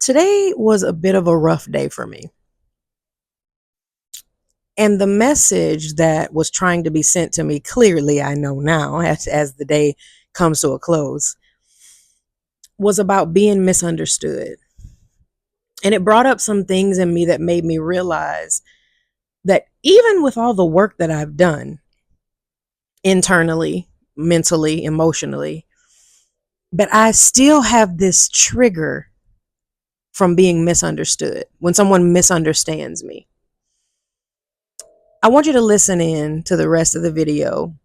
Today was a bit of a rough day for me. And the message that was trying to be sent to me, clearly, I know now, as the day comes to a close, was about being misunderstood. And it brought up some things in me that made me realize that even with all the work that I've done internally, mentally, emotionally, but I still have this trigger from being misunderstood when someone misunderstands me. I want you to listen in to the rest of the video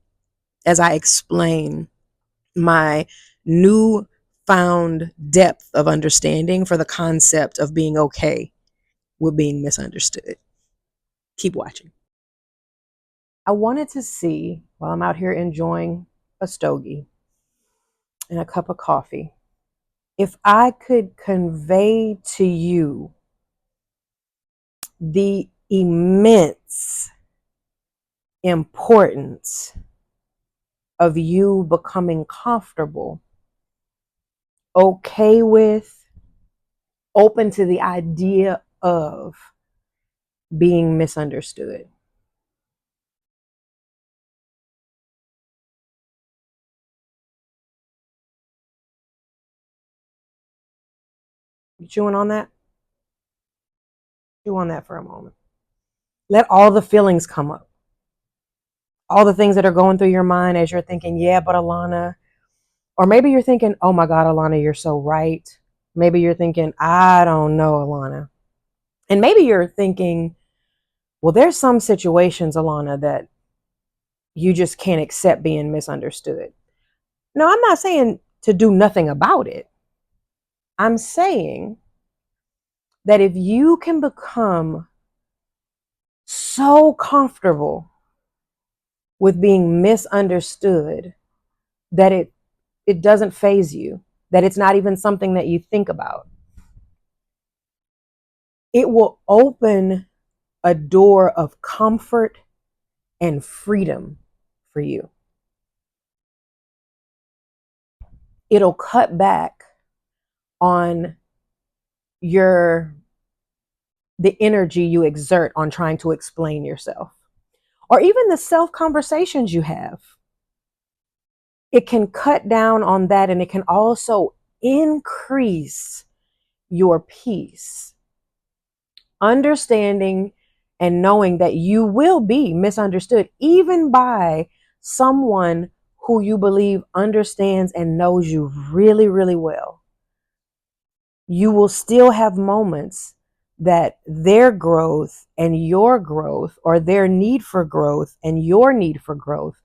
as I explain my new found depth of understanding for the concept of being okay with being misunderstood. Keep watching. I wanted to see, while I'm out here enjoying a stogie and a cup of coffee, if I could convey to you the immense importance of you becoming comfortable, okay with, open to the idea of being misunderstood. You chewing on that? Chew on that for a moment. Let all the feelings come up. All the things that are going through your mind as you're thinking, yeah, but Alana. Or maybe you're thinking, oh my God, Alana, you're so right. Maybe you're thinking, I don't know, Alana. And maybe you're thinking, well, there's some situations, Alana, that you just can't accept being misunderstood. No, I'm not saying to do nothing about it. I'm saying that if you can become so comfortable with being misunderstood that it doesn't faze you, that it's not even something that you think about, it will open a door of comfort and freedom for you. It'll cut back on the energy you exert on trying to explain yourself, or even the self conversations you have. It can cut down on that, and it can also increase your peace, understanding and knowing that you will be misunderstood even by someone who you believe understands and knows you really, really well. You will still have moments that their growth and your growth, or their need for growth and your need for growth,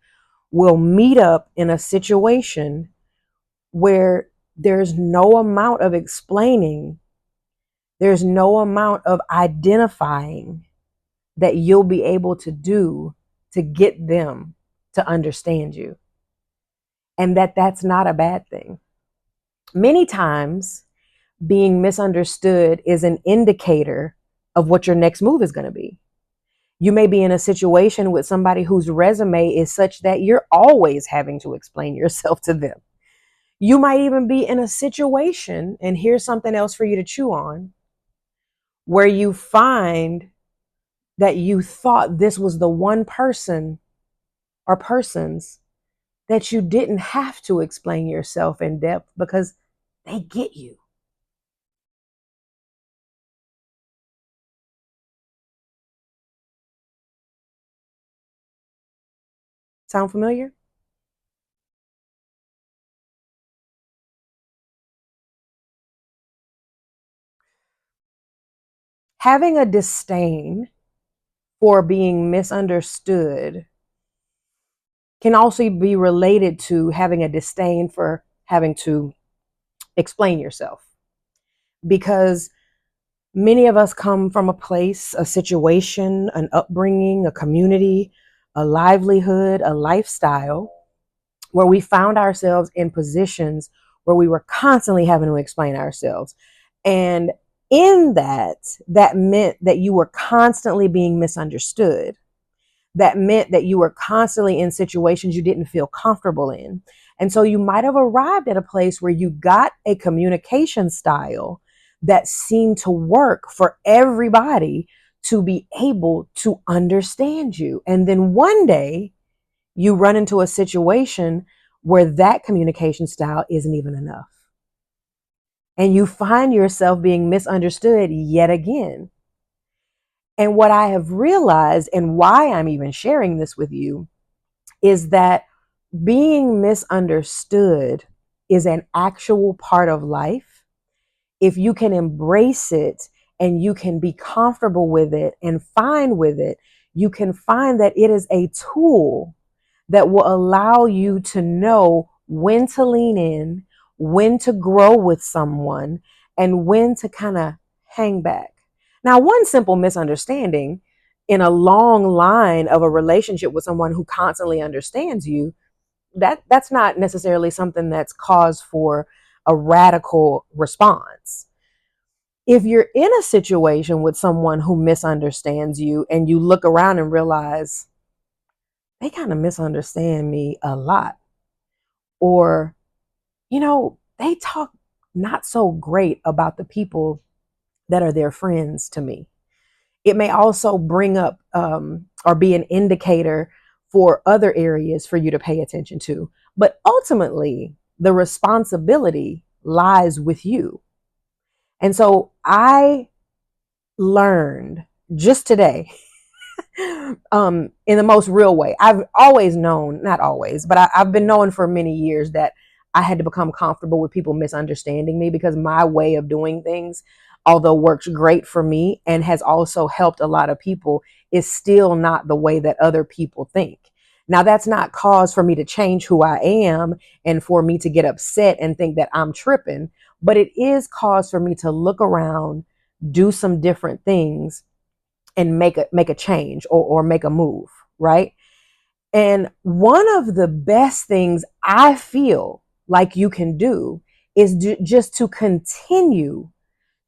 will meet up in a situation where there's no amount of explaining, there's no amount of identifying that you'll be able to do to get them to understand you. And that's not a bad thing. Many times, being misunderstood is an indicator of what your next move is going to be. You may be in a situation with somebody whose resume is such that you're always having to explain yourself to them. You might even be in a situation, and here's something else for you to chew on, where you find that you thought this was the one person or persons that you didn't have to explain yourself in depth because they get you. Sound familiar? Having a disdain for being misunderstood can also be related to having a disdain for having to explain yourself. Because many of us come from a place, a situation, an upbringing, a community, a livelihood, a lifestyle where we found ourselves in positions where we were constantly having to explain ourselves. And in that meant that you were constantly being misunderstood. That meant that you were constantly in situations you didn't feel comfortable in. And so you might have arrived at a place where you got a communication style that seem to work for everybody to be able to understand you. And then one day you run into a situation where that communication style isn't even enough. And you find yourself being misunderstood yet again. And what I have realized, and why I'm even sharing this with you, is that being misunderstood is an actual part of life. If you can embrace it and you can be comfortable with it and fine with it, you can find that it is a tool that will allow you to know when to lean in, when to grow with someone, and when to kind of hang back. Now, one simple misunderstanding in a long line of a relationship with someone who constantly understands you, that's not necessarily something that's cause for a radical response. If you're in a situation with someone who misunderstands you and you look around and realize they kind of misunderstand me a lot, or they talk not so great about the people that are their friends to me, it may also bring up or be an indicator for other areas for you to pay attention to. But ultimately, the responsibility lies with you. And so I learned just today, in the most real way. I've always known, not always, but I've been knowing for many years that I had to become comfortable with people misunderstanding me, because my way of doing things, although works great for me and has also helped a lot of people, is still not the way that other people think. Now, that's not cause for me to change who I am and for me to get upset and think that I'm tripping, but it is cause for me to look around, do some different things, and make a change, or make a move, right? And one of the best things I feel like you can do is just to continue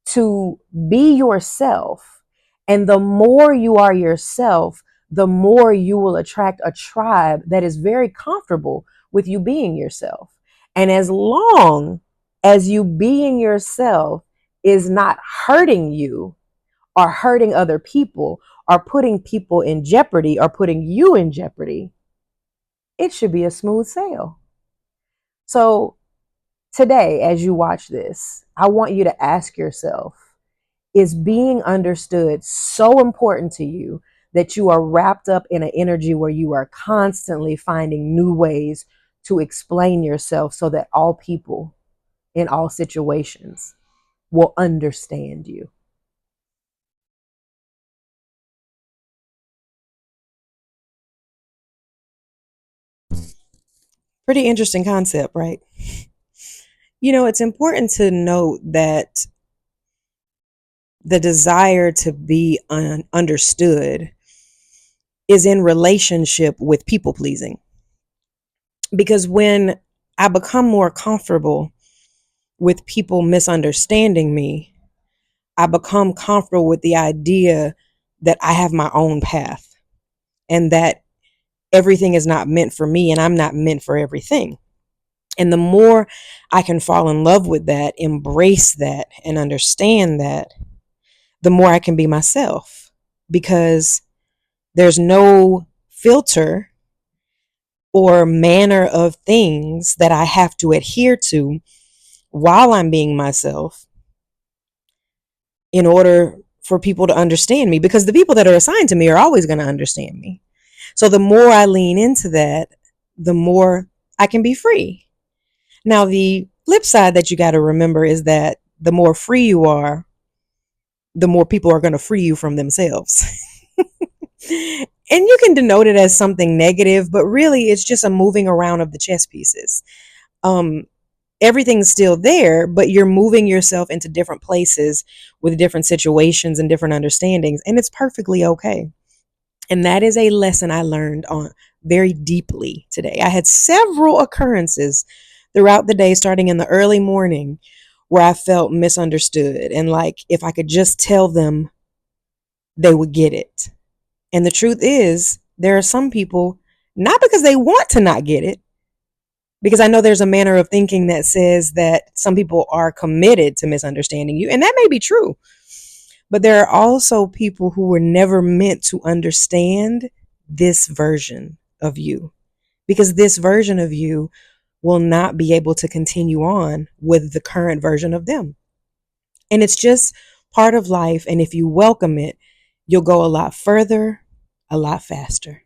to be yourself. And the more you are yourself, the more you will attract a tribe that is very comfortable with you being yourself. And as long as you being yourself is not hurting you or hurting other people or putting people in jeopardy or putting you in jeopardy, it should be a smooth sail. So today, as you watch this, I want you to ask yourself, is being understood so important to you that you are wrapped up in an energy where you are constantly finding new ways to explain yourself so that all people in all situations will understand you? Pretty interesting concept, right? It's important to note that the desire to be understood is in relationship with people pleasing. Because when I become more comfortable with people misunderstanding me, I become comfortable with the idea that I have my own path and that everything is not meant for me and I'm not meant for everything. And the more I can fall in love with that, embrace that, and understand that, the more I can be myself, because there's no filter or manner of things that I have to adhere to while I'm being myself in order for people to understand me, because the people that are assigned to me are always going to understand me. So the more I lean into that, the more I can be free. Now, the flip side that you got to remember is that the more free you are, the more people are going to free you from themselves. And you can denote it as something negative, but really it's just a moving around of the chess pieces. Um, Everything's still there, but you're moving yourself into different places with different situations and different understandings, and it's perfectly okay. And that is a lesson I learned on very deeply today. I had several occurrences throughout the day, starting in the early morning, where I felt misunderstood, and like if I could just tell them, they would get it. And the truth is, there are some people, not because they want to not get it, Because I know there's a manner of thinking that says that some people are committed to misunderstanding you, and that may be true. But there are also people who were never meant to understand this version of you, because this version of you will not be able to continue on with the current version of them. And it's just part of life. And if you welcome it, you'll go a lot further, a lot faster.